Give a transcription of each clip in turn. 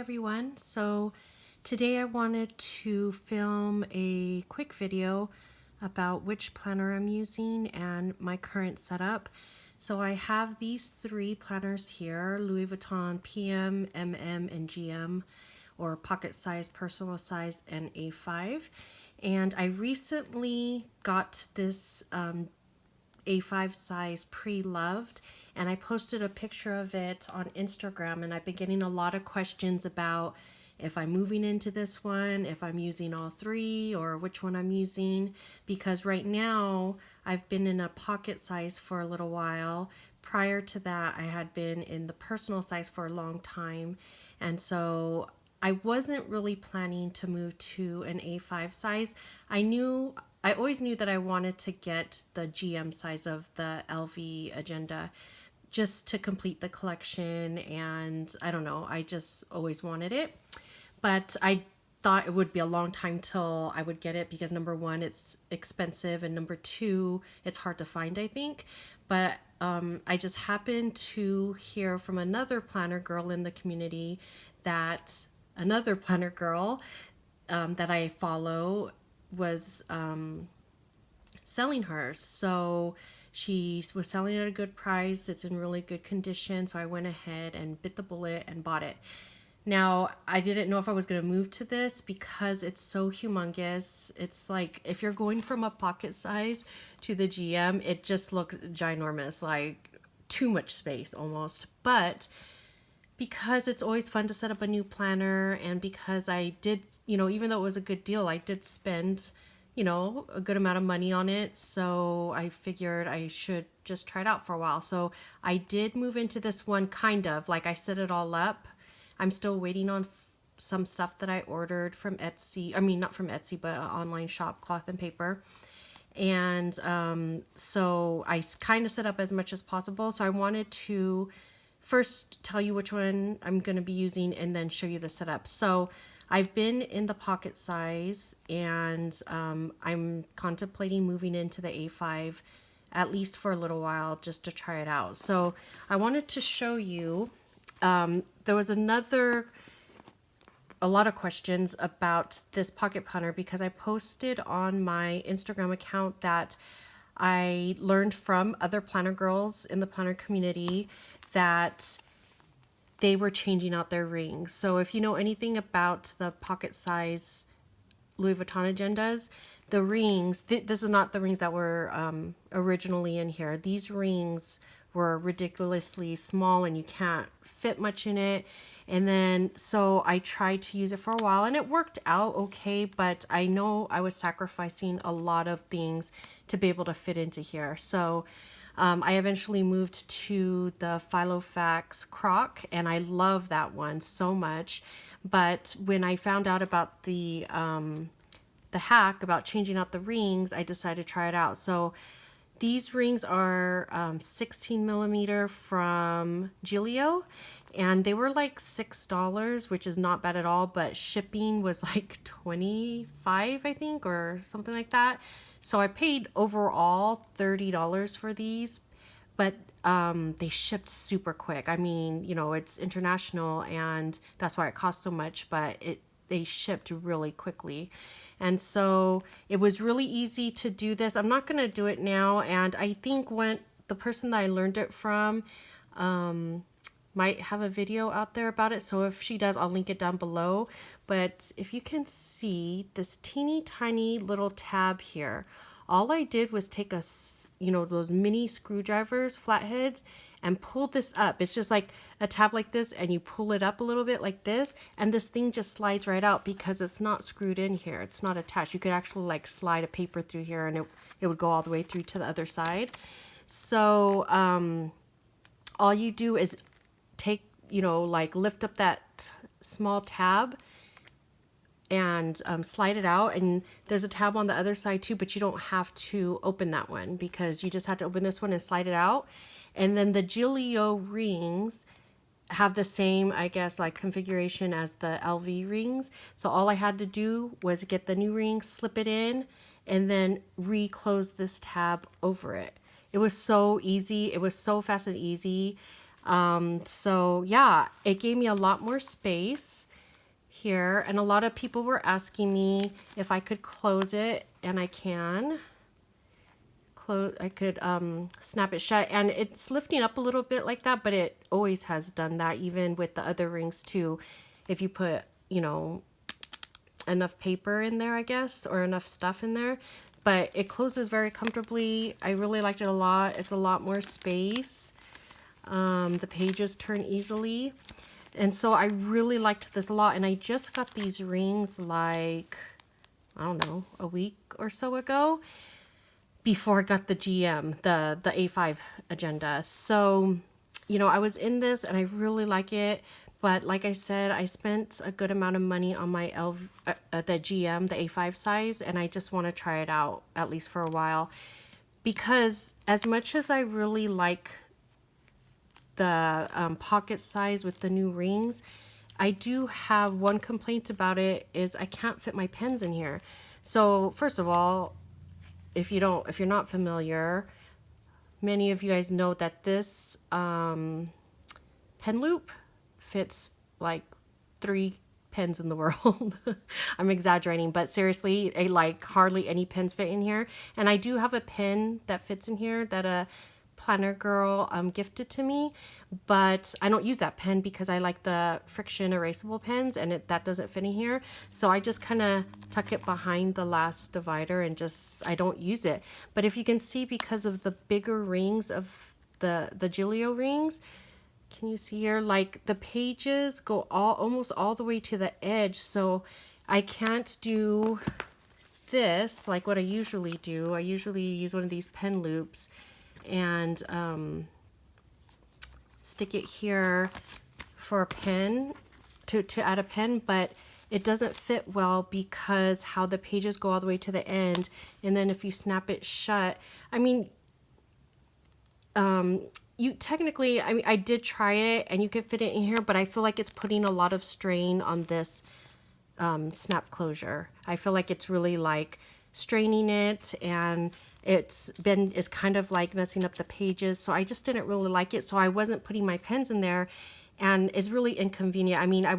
everyone. So today I wanted to film a quick video about which planner I'm using and my current setup. So I have these three planners here: Louis Vuitton PM, MM, and GM, or pocket size, personal size, and A5. And I recently got this A5 size pre-loved, and I posted a picture of it on Instagram, and I've been getting a lot of questions about if I'm moving into this one, if I'm using all three, or which one I'm using, because right now I've been in a pocket size for a little while. Prior to that, I had been in the personal size for a long time, and so I wasn't really planning to move to an A5 size. I always knew that I wanted to get the GM size of the LV agenda just to complete the collection, and I don't know, I just always wanted it. But I thought it would be a long time till I would get it because number one, it's expensive, and number two, it's hard to find, I think. But I just happened to hear from another planner girl in the community that another planner girl that I follow was selling hers. So she was selling it at a good price. It's in really good condition. So I went ahead and bit the bullet and bought it. Now, I didn't know if I was going to move to this because it's so humongous. It's like if you're going from a pocket size to the GM, it just looks ginormous, like too much space almost. But because it's always fun to set up a new planner, and because I did, even though it was a good deal, I did spend, a good amount of money on it. So I figured I should just try it out for a while. So I did move into this one, kind of like I set it all up. I'm still waiting on some stuff that I ordered from Etsy. I mean, not from Etsy, but an online shop, Cloth and Paper. And so I kind of set up as much as possible. So I wanted to first tell you which one I'm going to be using and then show you the setup. So I've been in the pocket size, and I'm contemplating moving into the A5 at least for a little while just to try it out. So I wanted to show you, there was a lot of questions about this pocket planner because I posted on my Instagram account that I learned from other planner girls in the planner community that they were changing out their rings. So if you know anything about the pocket size Louis Vuitton agendas, the rings, this is not the rings that were originally in here. These rings were ridiculously small and you can't fit much in it. And then so I tried to use it for a while and it worked out okay, but I know I was sacrificing a lot of things to be able to fit into here. So I eventually moved to the Filofax Croc, and I love that one so much. But when I found out about the hack about changing out the rings, I decided to try it out. So these rings are 16 millimeter from Giglio, and they were like $6, which is not bad at all, but shipping was like 25, I think, or something like that. So I paid overall $30 for these, but they shipped super quick. I mean, it's international, and that's why it costs so much, but they shipped really quickly. And so it was really easy to do this. I'm not going to do it now, and I think when the person that I learned it from might have a video out there about it. So if she does, I'll link it down below. But if you can see this teeny tiny little tab here, all I did was take those mini screwdrivers, flatheads, and pull this up. It's just like a tab like this, and you pull it up a little bit like this, and this thing just slides right out because it's not screwed in here. It's not attached. You could actually like slide a paper through here, and it would go all the way through to the other side. So all you do is take, lift up that small tab and slide it out, and there's a tab on the other side too, but you don't have to open that one because you just have to open this one and slide it out. And then the Giglio rings have the same, I guess, like configuration as the LV rings. So all I had to do was get the new ring, slip it in, and then reclose this tab over it. It was so easy. It was so fast and easy. So yeah, it gave me a lot more space. here, and a lot of people were asking me if I could close it, and I can. I could snap it shut, and it's lifting up a little bit like that, but it always has done that, even with the other rings too. If you put, you know, enough paper in there, I guess, or enough stuff in there. But it closes very comfortably. I really liked it a lot. It's a lot more space. The pages turn easily. And so I really liked this a lot. And I just got these rings like, I don't know, a week or so ago, before I got the GM, the A5 agenda. So, you know, I was in this and I really like it. But like I said, I spent a good amount of money on my the GM, the A5 size, and I just want to try it out, at least for a while. Because as much as I really like the pocket size with the new rings, I do have one complaint about it, is I can't fit my pens in here. So first of all, if you're not familiar, many of you guys know that this pen loop fits like 3 pens in the world. I'm exaggerating, but seriously, like hardly any pens fit in here. And I do have a pen that fits in here that a planner girl gifted to me, but I don't use that pen because I like the friction erasable pens, and that doesn't fit in here. So I just kind of tuck it behind the last divider and I don't use it. But if you can see, because of the bigger rings of the Gillio rings, can you see here, like the pages go almost all the way to the edge, so I can't do this like what I usually do. I usually use one of these pen loops and stick it here for a pen, to add a pen, but it doesn't fit well because how the pages go all the way to the end. And then if you snap it shut, I mean, you technically, I mean, I did try it and you can fit it in here, but I feel like it's putting a lot of strain on this snap closure. I feel like it's really like straining it, and it's kind of like messing up the pages. So I just didn't really like it. So I wasn't putting my pens in there, and it's really inconvenient. I mean, I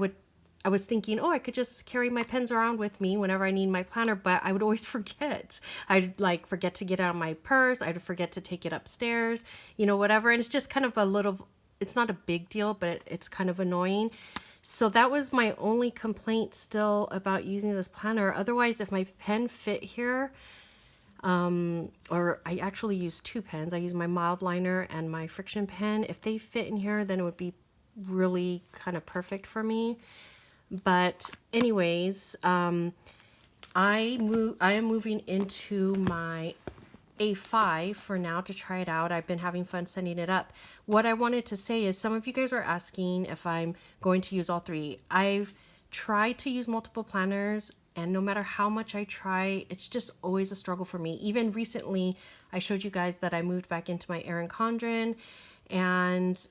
was thinking, oh, I could just carry my pens around with me whenever I need my planner, but I would always forget. I'd like forget to get out of my purse. I'd forget to take it upstairs, you know, whatever. And it's just kind of it's not a big deal, but it's kind of annoying. So that was my only complaint still about using this planner. Otherwise, if my pen fit here, or I actually use 2 pens. I use my mild liner and my friction pen. If they fit in here, then it would be really kind of perfect for me. But anyways, I am moving into my A5 for now to try it out. I've been having fun setting it up. What I wanted to say is, some of you guys were asking if I'm going to use all 3. I've tried to use multiple planners, and no matter how much I try, it's just always a struggle for me. Even recently, I showed you guys that I moved back into my Erin Condren, and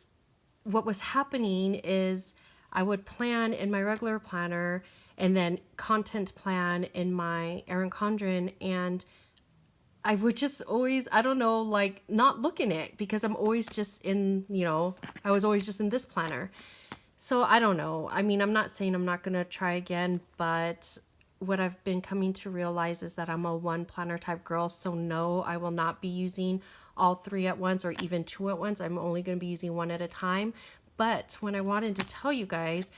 what was happening is I would plan in my regular planner and then content plan in my Erin Condren, and I would just always, I don't know, like not look in it because I'm always just in, you know, I was always just in this planner. So I don't know. I mean, I'm not saying I'm not going to try again, but what I've been coming to realize is that I'm a 1 planner type girl. So no, I will not be using all 3 at once or even 2 at once. I'm only going to be using 1 at a time. But what I wanted to tell you guys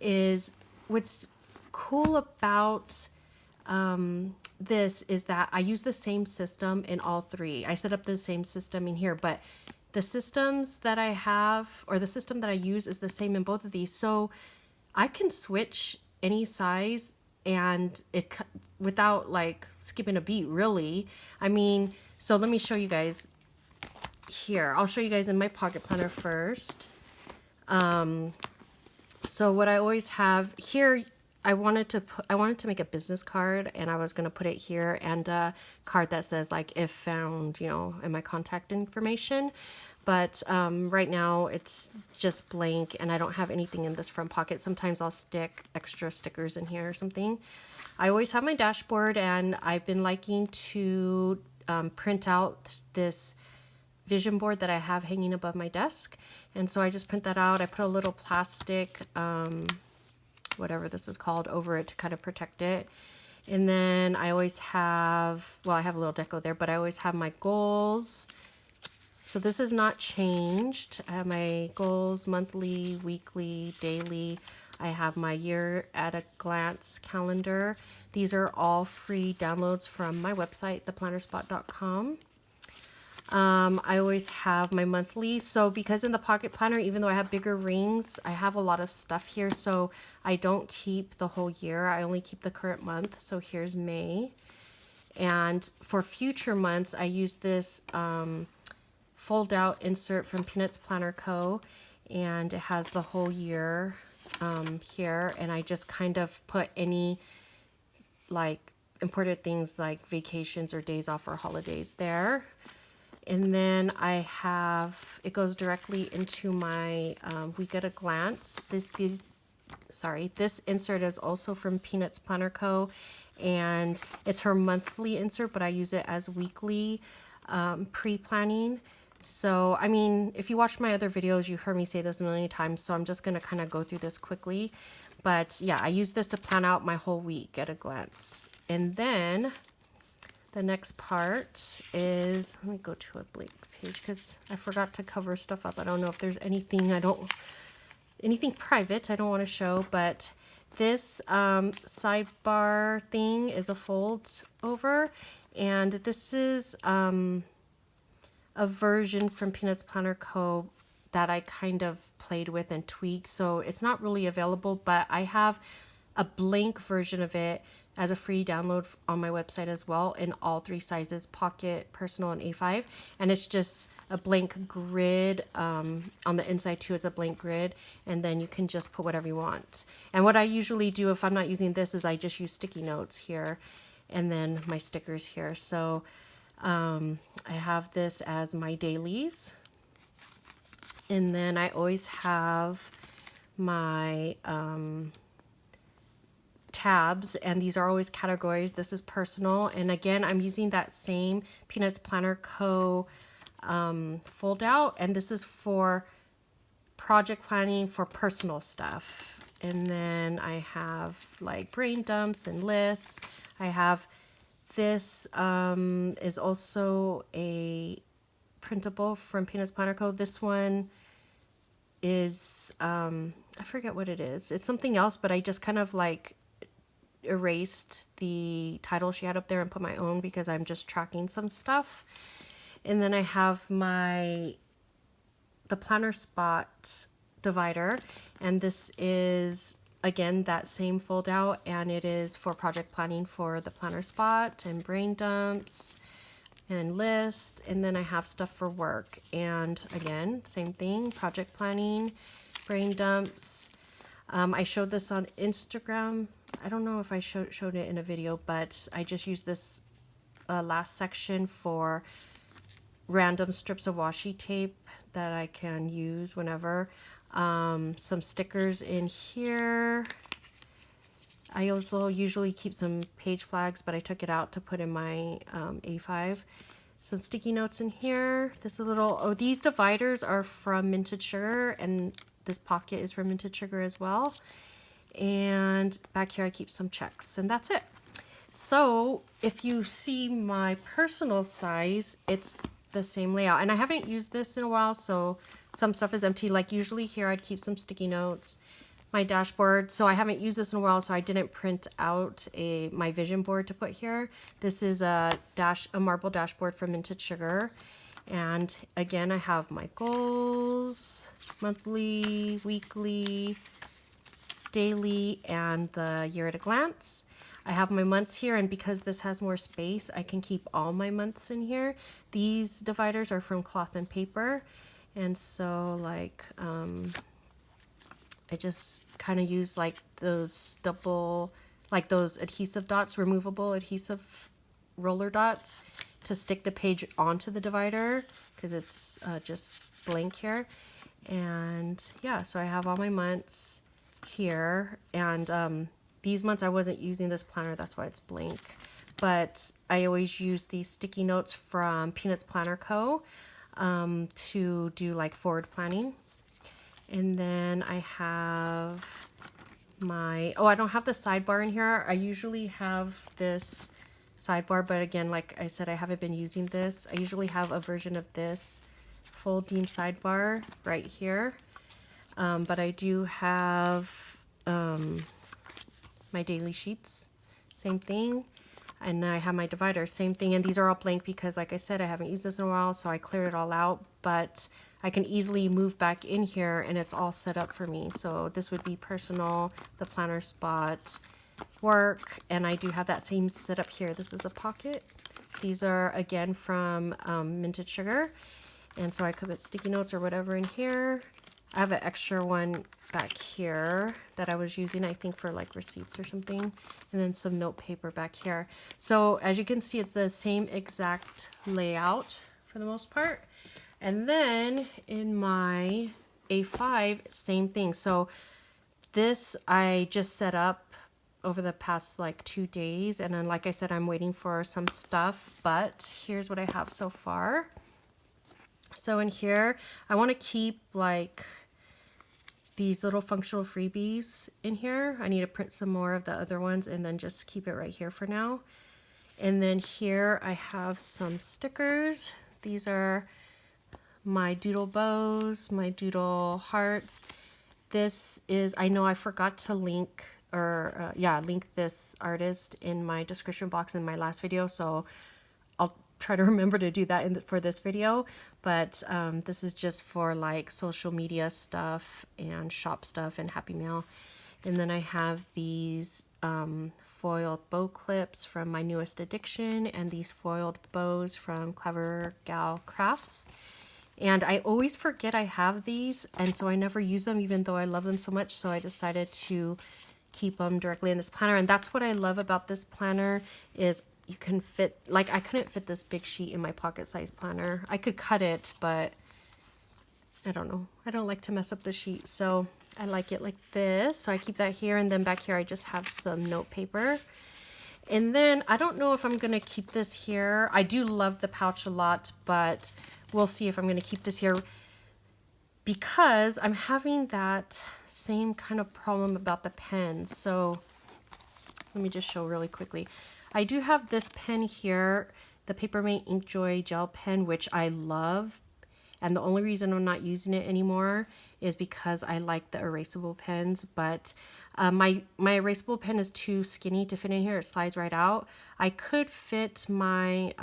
is what's cool about this is that I use the same system in all 3. I set up the same system in here, but the systems that I have, or the system that I use, is the same in both of these. So I can switch any size and it without like skipping a beat, really. I mean, so let me show you guys here. I'll show you guys in my pocket planner first. So what I always have here, I wanted to make a business card, and I was going to put it here, and a card that says like, if found, you know, in my contact information. But right now it's just blank, and I don't have anything in this front pocket. Sometimes I'll stick extra stickers in here or something. I always have my dashboard, and I've been liking to print out this vision board that I have hanging above my desk. And so I just print that out. I put a little plastic, what whatever this is called, over it to kind of protect it. And then I always have, well, I have a little deco there, but I always have my goals. So this is not changed. I have my goals monthly, weekly, daily. I have my year at a glance calendar. These are all free downloads from my website, theplannerspot.com. I always have my monthly. So because in the pocket planner, even though I have bigger rings, I have a lot of stuff here. So I don't keep the whole year. I only keep the current month. So here's May. And for future months, I use this fold out insert from Peanuts Planner Co. And it has the whole year here. And I just kind of put any like important things like vacations or days off or holidays there. And then I have, it goes directly into my week at a glance. This insert is also from Peanuts Planner Co. And it's her monthly insert, but I use it as weekly pre-planning. So, I mean, if you watch my other videos, you've heard me say this a million times, so I'm just going to kind of go through this quickly. But yeah, I use this to plan out my whole week at a glance. And then the next part is, let me go to a blank page because I forgot to cover stuff up. I don't know if there's anything anything private I don't want to show, but this sidebar thing is a fold over, and this is a version from Peanuts Planner Co. that I kind of played with and tweaked. So it's not really available, but I have a blank version of it as a free download on my website as well in all three sizes, pocket, personal, and A5. And it's just a blank grid. On the inside too, it's a blank grid. And then you can just put whatever you want. And what I usually do if I'm not using this is I just use sticky notes here and then my stickers here. So I have this as my dailies. And then I always have my tabs, and these are always categories. This is personal, and again I'm using that same Peanuts Planner Co. Fold out, and this is for project planning for personal stuff. And then I have like brain dumps and lists. I have this is also a printable from Peanuts Planner Co. This one is I forget what it is. It's something else, but I just kind of like erased the title she had up there and put my own because I'm just tracking some stuff. And then I have the Planner Spot divider, and this is again that same fold out, and it is for project planning for the Planner Spot and brain dumps and lists. And then I have stuff for work, and again same thing, project planning, brain dumps. I showed this on Instagram. I don't know if I showed it in a video, but I just used this last section for random strips of washi tape that I can use whenever. Some stickers in here. I also usually keep some page flags, but I took it out to put in my A5. Some sticky notes in here. This a little, oh, these dividers are from Minted Sugar, and this pocket is from Minted Sugar as well. And back here I keep some checks, and that's it. So if you see my personal size, it's the same layout, and I haven't used this in a while, so some stuff is empty. Like usually here I'd keep some sticky notes, my dashboard. So I haven't used this in a while, so I didn't print out my vision board to put here. This is a marble dashboard from Minted Sugar. And again, I have my goals, monthly, weekly, daily, and the year at a glance. I have my months here, and because this has more space, I can keep all my months in here. These dividers are from Cloth and Paper, and so like I just kind of use like those those adhesive dots, removable adhesive roller dots, to stick the page onto the divider because it's just blank here. And yeah, so I have all my months here, and these months I wasn't using this planner, that's why it's blank. But I always use these sticky notes from Peanuts Planner Co. To do like forward planning. And then I have oh, I don't have the sidebar in here. I usually have this sidebar, but again, like I said, I haven't been using this. I usually have a version of this folding sidebar right here. But I do have my daily sheets, same thing. And I have my divider, same thing. And these are all blank because, like I said, I haven't used this in a while, so I cleared it all out. But I can easily move back in here and it's all set up for me. So this would be personal, the planner spot, work, and I do have that same setup here. This is a pocket. These are again from Minted Sugar. And so I could put sticky notes or whatever in here. I have an extra one back here that I was using, I think, for like receipts or something. And then some note paper back here. So as you can see, it's the same exact layout for the most part. And then in my A5, same thing. So this I just set up over the past like 2 days. And then, like I said, I'm waiting for some stuff, but here's what I have so far. So in here, I want to keep like these little functional freebies in here. I need to print some more of the other ones and then just keep it right here for now. And then here I have some stickers. These are my doodle bows, my doodle hearts. This is, I know I forgot to link or link this artist in my description box in my last video. So I'll try to remember to do that for this video, but this is just for like social media stuff and shop stuff and Happy Mail. And then I have these foiled bow clips from my newest addiction and these foiled bows from Clever Gal Crafts. And I always forget I have these, and so I never use them even though I love them so much. So I decided to keep them directly in this planner. And that's what I love about this planner is you can fit, like I couldn't fit this big sheet in my pocket size planner. I could cut it, but I don't know. I don't like to mess up the sheet. So I like it like this. So I keep that here. And then back here, I just have some note paper. And then I don't know if I'm going to keep this here. I do love the pouch a lot, but we'll see if I'm going to keep this here because I'm having that same kind of problem about the pens. So let me just show really quickly. I do have this pen here, the Papermate Inkjoy gel pen, which I love. And the only reason I'm not using it anymore is because I like the erasable pens, but my erasable pen is too skinny to fit in here. It slides right out. I could fit my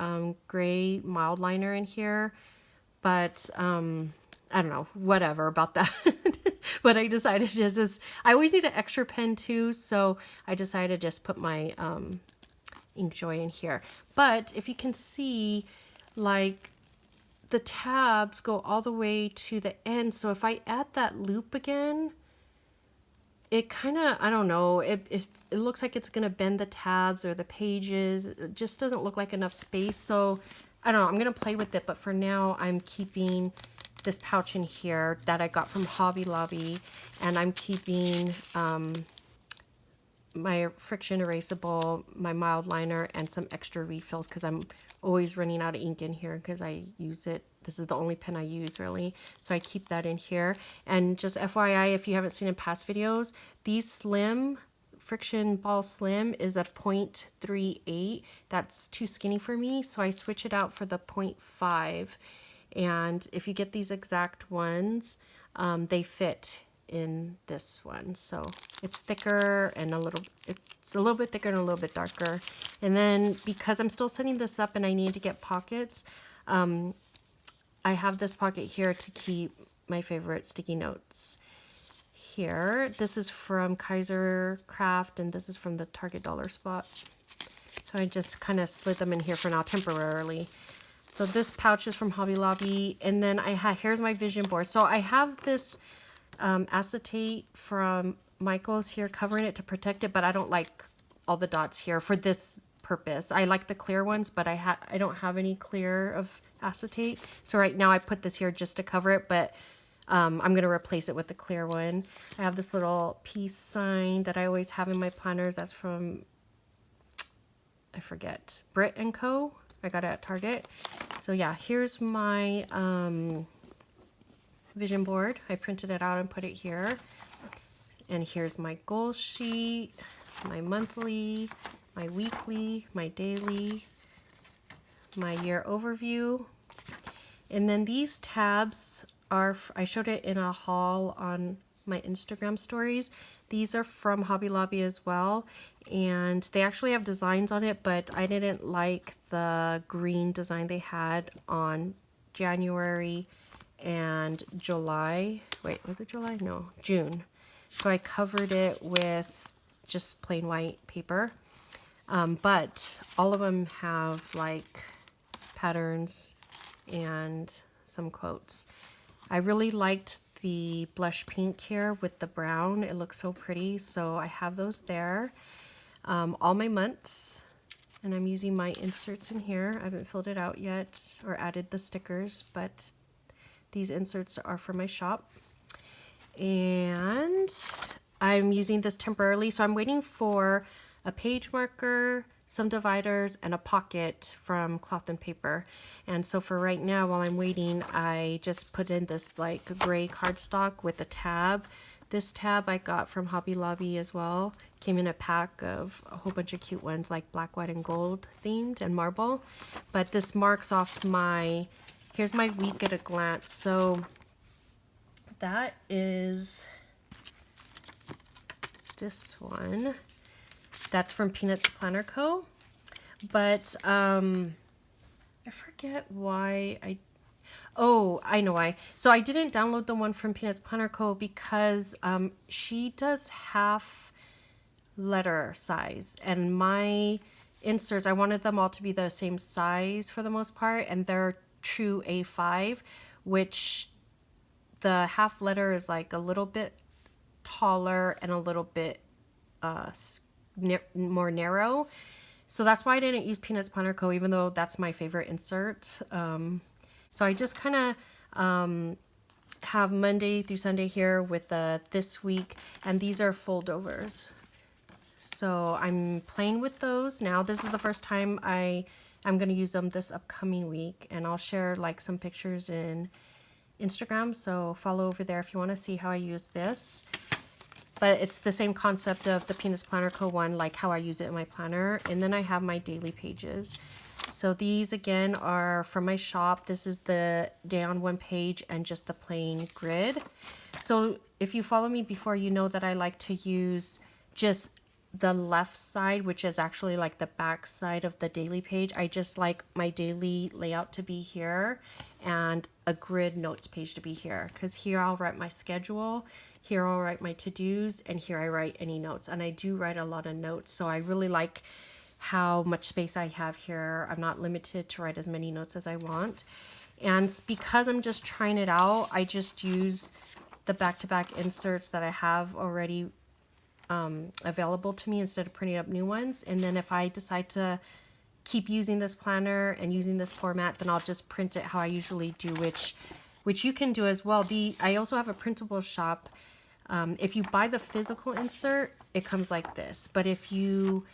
gray mild liner in here, but I don't know, whatever about that. But I decided I always need an extra pen too, so I decided to just put my Inkjoy in here. But if you can see, like, the tabs go all the way to the end. So if I add that loop again, it kind of, I don't know, it looks like it's going to bend the tabs or the pages. It just doesn't look like enough space. So I don't know, I'm going to play with it. But for now, I'm keeping this pouch in here that I got from Hobby Lobby. And I'm keeping my friction erasable, my mild liner, and some extra refills because I'm always running out of ink in here because I use it. This is the only pen I use really. So I keep that in here. And just FYI, if you haven't seen in past videos, these slim, friction ball slim is a 0.38. That's too skinny for me. So I switch it out for the 0.5. And if you get these exact ones, they fit in this one. So it's thicker and it's a little bit thicker and a little bit darker. And then because I'm still setting this up and I need to get pockets, I have this pocket here to keep my favorite sticky notes here. This is from Kaiser Craft and this is from the Target Dollar Spot. So I just kind of slid them in here for now temporarily. So this pouch is from Hobby Lobby. And then here's my vision board. So I have this acetate from Michael's here covering it to protect it, but I don't like all the dots here for this purpose. I like the clear ones, but I don't have any clear of acetate. So right now I put this here just to cover it, but I'm going to replace it with the clear one. I have this little peace sign that I always have in my planners. That's from, I forget, Brit & Co. I got it at Target. So yeah, here's my vision board. I printed it out and put it here. And here's my goal sheet, my monthly, my weekly, my daily, my year overview. And then these tabs are, I showed it in a haul on my Instagram stories. These are from Hobby Lobby as well. And they actually have designs on it, but I didn't like the green design they had on January and July. Wait, was it July? No, June. So I covered it with just plain white paper. But all of them have like patterns and some quotes. I really liked the blush pink here with the brown. It looks so pretty, so I have those there. All my months, and I'm using my inserts in here. I haven't filled it out yet or added the stickers, but these inserts are for my shop. And I'm using this temporarily, so I'm waiting for a page marker, some dividers, and a pocket from Cloth and Paper. And so for right now, while I'm waiting, I just put in this like gray cardstock with a tab. This tab I got from Hobby Lobby as well. Came in a pack of a whole bunch of cute ones like black, white, and gold themed and marble. But this marks off my, here's my week at a glance. So that is this one. That's from Peanuts Planner Co. But I forget why I know why. So I didn't download the one from Peanuts Planner Co. because she does half letter size, and my inserts, I wanted them all to be the same size for the most part, and they're true A5, which the half letter is like a little bit taller and a little bit more narrow. So that's why I didn't use Peanuts Planner Co., even though that's my favorite insert. So I just kind of have Monday through Sunday here with the this week, and these are foldovers. So I'm playing with those now. This is the first time I'm going to use them this upcoming week, and I'll share like some pictures in Instagram. So follow over there if you want to see how I use this. But it's the same concept of the Peanuts Planner Co. one, like how I use it in my planner. And then I have my daily pages. So these again are from my shop. This is the day on one page and just the plain grid. So if you follow me before, you know that I like to use just the left side, which is actually like the back side of the daily page. I just like my daily layout to be here and a grid notes page to be here, because here I'll write my schedule. Here I'll write my to-dos, and here I write any notes. And I do write a lot of notes, so I really like how much space I have here. I'm not limited to write as many notes as I want. And because I'm just trying it out, I just use the back-to-back inserts that I have already available to me instead of printing up new ones. And then if I decide to keep using this planner and using this format, then I'll just print it how I usually do, which you can do as well. I also have a printable shop. If you buy the physical insert, it comes like this. But if you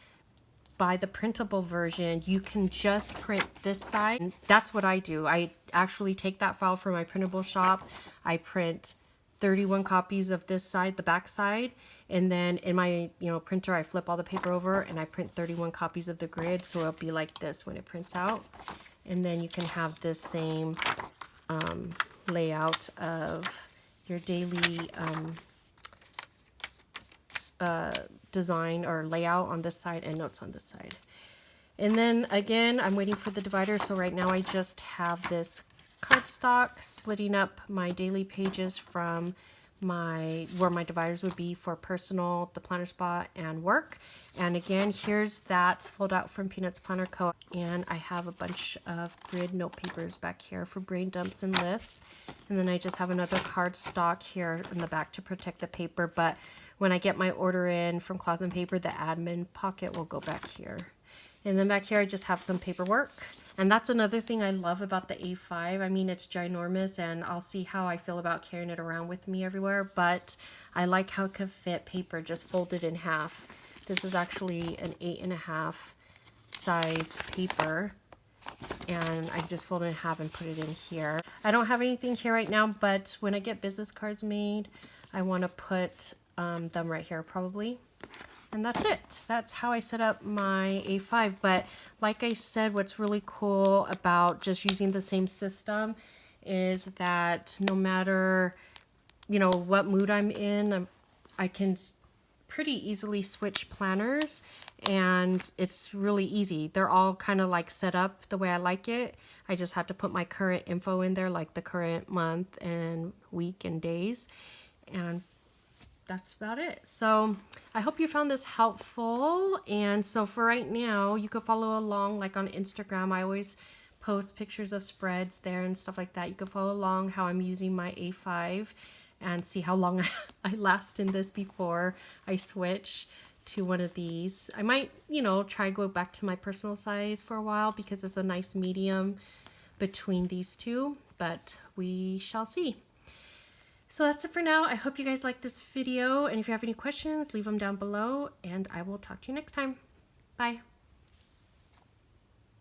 buy the printable version, you can just print this side. And that's what I do. I actually take that file from my printable shop. I print 31 copies of this side, the back side, and then in my printer I flip all the paper over and I print 31 copies of the grid, so it'll be like this when it prints out. And then you can have this same layout of your daily design or layout on this side and notes on this side. And then again, I'm waiting for the divider, so right now I just have this cardstock splitting up my daily pages from where my dividers would be for personal, the planner spot, and work. And again, here's that fold out from Peanuts Planner Co. And I have a bunch of grid note papers back here for brain dumps and lists. And then I just have another cardstock here in the back to protect the paper. But when I get my order in from Cloth and Paper, the admin pocket will go back here. And then back here, I just have some paperwork. And that's another thing I love about the A5. I mean, it's ginormous, and I'll see how I feel about carrying it around with me everywhere, but I like how it can fit paper just folded in half. This is actually an 8.5 size paper, and I just fold it in half and put it in here. I don't have anything here right now, but when I get business cards made, I want to put them right here probably. And that's it. That's how I set up my A5. But like I said, what's really cool about just using the same system is that no matter, you know, what mood I'm in, I can pretty easily switch planners, and it's really easy. They're all kind of like set up the way I like it. I just have to put my current info in there, like the current month and week and days, and that's about it. So I hope you found this helpful. And so for right now, you could follow along like on Instagram. I always post pictures of spreads there and stuff like that. You can follow along how I'm using my A5 and see how long I last in this before I switch to one of these. I might, you know, try go back to my personal size for a while because it's a nice medium between these two, but we shall see. So that's it for now. I hope you guys like this video, and if you have any questions, leave them down below, and I will talk to you next time. Bye.